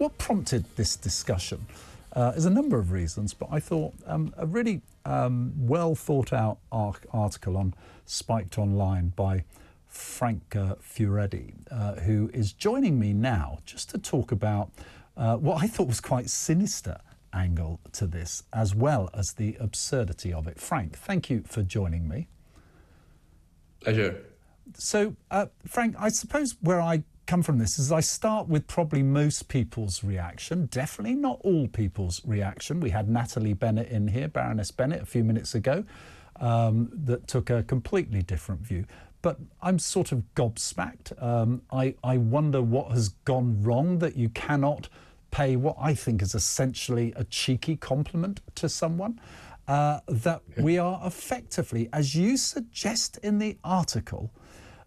What prompted this discussion is a number of reasons, but I thought a really well thought out article on Spiked Online by Frank Furedi, who is joining me now just to talk about what I thought was quite sinister angle to this, as well as the absurdity of it. Frank, thank you for joining me. Pleasure. So, Frank, I suppose where I come from this is I start with probably most people's reaction, definitely not all people's reaction. We had Natalie Bennett in here, Baroness Bennett, a few minutes ago, that took a completely different view. But I'm sort of gobsmacked. I wonder what has gone wrong that you cannot pay what I think is essentially a cheeky compliment to someone. That we are effectively, as you suggest in the article,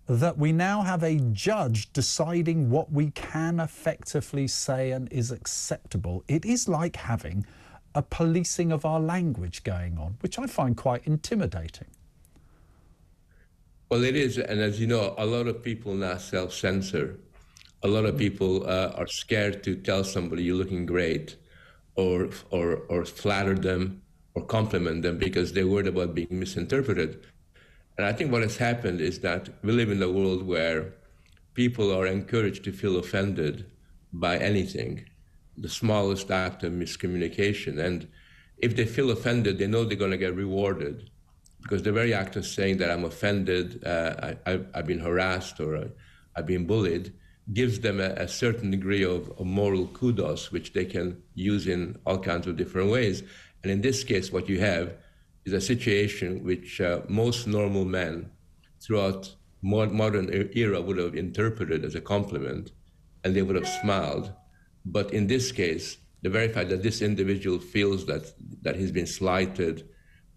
that we now have a judge deciding what we can effectively say and is acceptable. It is like having a policing of our language going on, which I find quite intimidating. Well, it is, and as you know, a lot of people now self-censor. A lot of people are scared to tell somebody you're looking great, or flatter them, or compliment them because they're worried about being misinterpreted. And I think what has happened is that we live in a world where people are encouraged to feel offended by anything, the smallest act of miscommunication. And if they feel offended, they know they're going to get rewarded, because the very act of saying that I'm offended, I've been harassed, or I've been bullied, gives them a certain degree of moral kudos, which they can use in all kinds of different ways. And in this case, what you have is a situation which most normal men throughout modern era would have interpreted as a compliment, and they would have smiled. But in this case, the very fact that this individual feels that he's been slighted,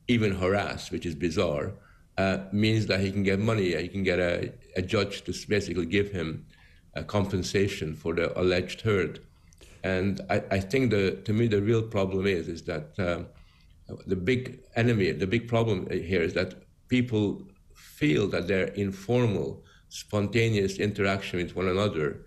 even harassed, which is bizarre, means that he can get money. He can get a judge to basically give him a compensation for the alleged hurt. And I think to me, the real problem is that the big problem here is that people feel that their informal, spontaneous interaction with one another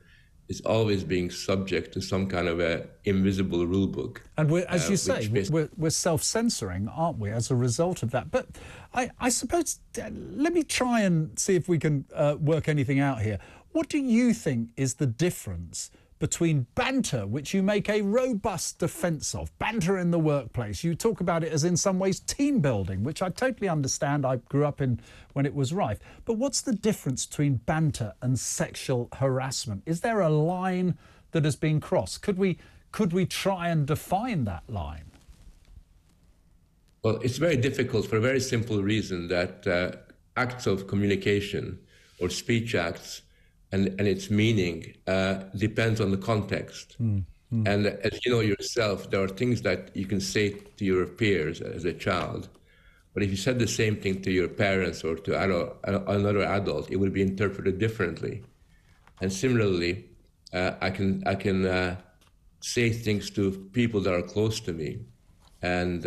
is always being subject to some kind of a invisible rule book. And we're, as you say, we're self-censoring, aren't we, as a result of that? But I suppose, let me try and see if we can work anything out here. What do you think is the difference between banter, which you make a robust defence of, banter in the workplace? You talk about it as in some ways team building, which I totally understand. I grew up in when it was rife. But what's the difference between banter and sexual harassment? Is there a line that has been crossed? Could we try and define that line? Well, it's very difficult for a very simple reason that acts of communication or speech acts and its meaning depends on the context. And as you know yourself, there are things that you can say to your peers as a child, but if you said the same thing to your parents or to another adult, it would be interpreted differently. And similarly, I can say things to people that are close to me and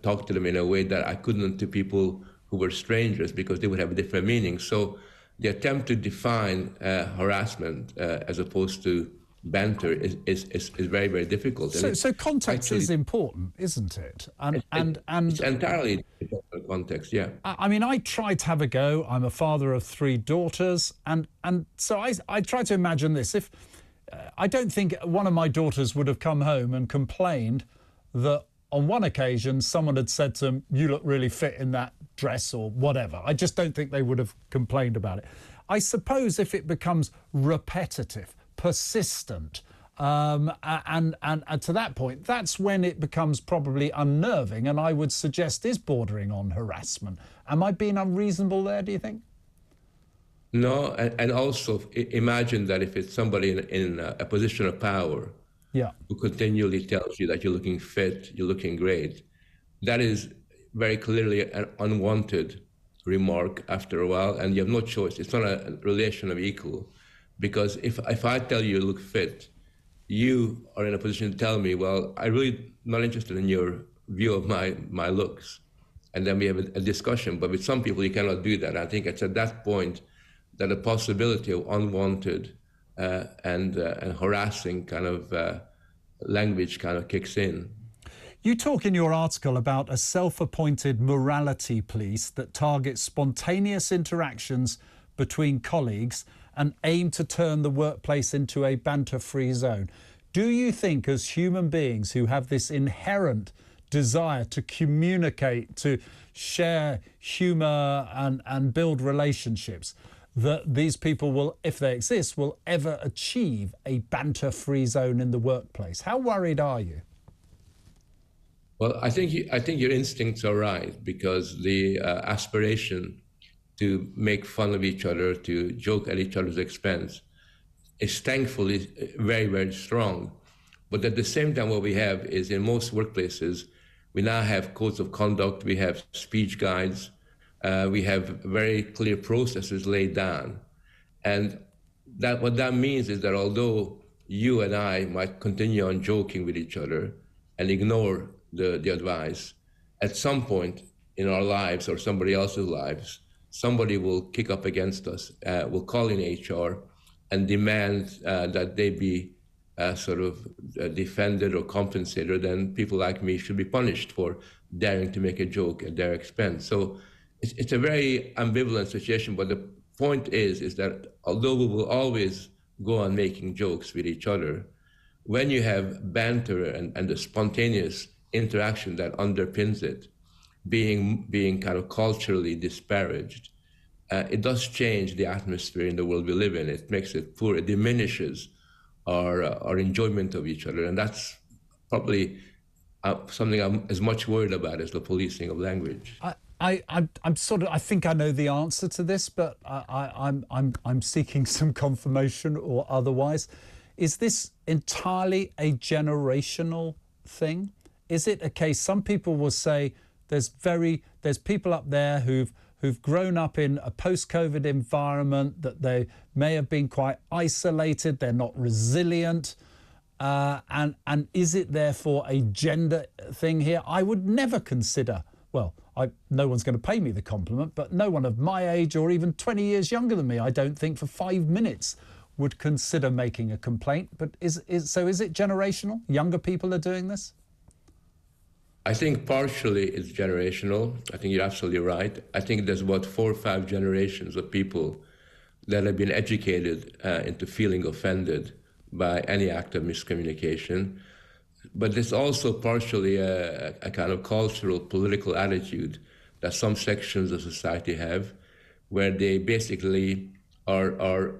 talk to them in a way that I couldn't to people who were strangers, because they would have a different meaning. So the attempt to define harassment as opposed to banter is very, very difficult. So context is important, isn't it? And it's entirely different context, yeah. I mean, I try to have a go. I'm a father of 3 daughters, and so I try to imagine this. If I don't think one of my daughters would have come home and complained that on one occasion someone had said to them, "You look really fit in that dress," or whatever. I just don't think they would have complained about it. I suppose if it becomes repetitive, persistent, and to that point, that's when it becomes probably unnerving, and I would suggest is bordering on harassment. Am I being unreasonable there, do you think? No, and also imagine that if it's somebody in a position of power, yeah, who continually tells you that you're looking fit, you're looking great, that is very clearly an unwanted remark after a while, and you have no choice. It's not a relation of equal, because if I tell you look fit, you are in a position to tell me, well, I'm really not interested in your view of my looks, and then we have a discussion. But with some people, you cannot do that. I think it's at that point that the possibility of unwanted and harassing kind of language kind of kicks in. You talk in your article about a self-appointed morality police that targets spontaneous interactions between colleagues and aim to turn the workplace into a banter-free zone. Do you think, as human beings who have this inherent desire to communicate, to share humour and build relationships, that these people will, if they exist, will ever achieve a banter-free zone in the workplace? How worried are you? Well, I think your instincts are right, because the aspiration to make fun of each other, to joke at each other's expense, is thankfully very, very strong. But at the same time, what we have is, in most workplaces, we now have codes of conduct, we have speech guides, we have very clear processes laid down. And what that means is that although you and I might continue on joking with each other and ignore the advice, at some point in our lives or somebody else's lives, somebody will kick up against us, will call in HR and demand that they be defended or compensated, and people like me should be punished for daring to make a joke at their expense. So it's a very ambivalent situation, but the point is that although we will always go on making jokes with each other, when you have banter and the spontaneous interaction that underpins it being kind of culturally disparaged, it does change the atmosphere in the world we live in. It makes it poor. It diminishes our enjoyment of each other, and that's probably something I'm as much worried about as the policing of language. I think I know the answer to this, but I'm seeking some confirmation or otherwise. Is this entirely a generational thing? Is it a case, some people will say there's people up there who've grown up in a post-COVID environment, that they may have been quite isolated, they're not resilient, and is it therefore a gender thing here? I would never consider, well, no one's going to pay me the compliment, but no one of my age or even 20 years younger than me, I don't think for 5 minutes would consider making a complaint. But is it generational? Younger people are doing this? I think partially it's generational. I think you're absolutely right. I think there's about 4 or 5 generations of people that have been educated into feeling offended by any act of miscommunication. But there's also partially a kind of cultural, political attitude that some sections of society have, where they basically are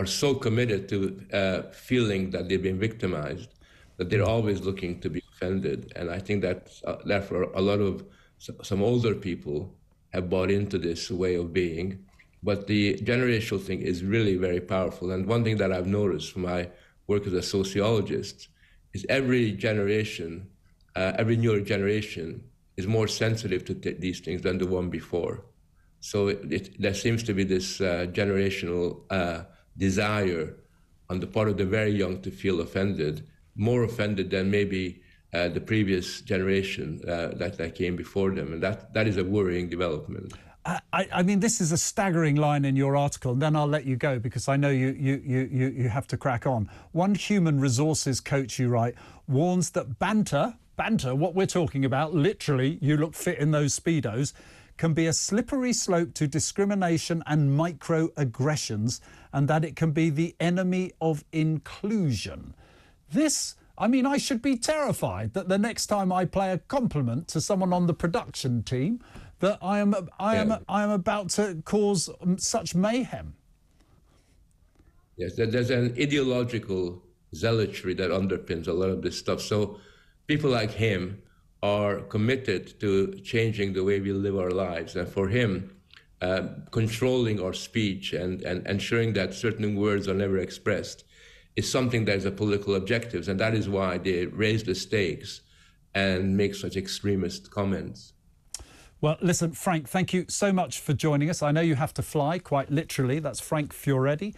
so committed to feeling that they've been victimized that they're always looking to be offended. And I think that therefore a lot of some older people have bought into this way of being. But the generational thing is really very powerful. And one thing that I've noticed from my work as a sociologist is every generation, every newer generation is more sensitive to these things than the one before. So there seems to be this generational desire on the part of the very young to feel offended, more offended than maybe the previous generation that came before them. And that is a worrying development. I mean, this is a staggering line in your article, and then I'll let you go because I know you have to crack on. One human resources coach, you write, warns that banter, what we're talking about, literally, you look fit in those Speedos, can be a slippery slope to discrimination and microaggressions, and that it can be the enemy of inclusion. This, I mean, I should be terrified that the next time I play a compliment to someone on the production team, that I am about to cause such mayhem. Yes, there's an ideological zealotry that underpins a lot of this stuff. So people like him are committed to changing the way we live our lives. And for him, controlling our speech and ensuring that certain words are never expressed is something that is a political objective. And that is why they raise the stakes and make such extremist comments. Well, listen, Frank, thank you so much for joining us. I know you have to fly, quite literally. That's Frank Furedi.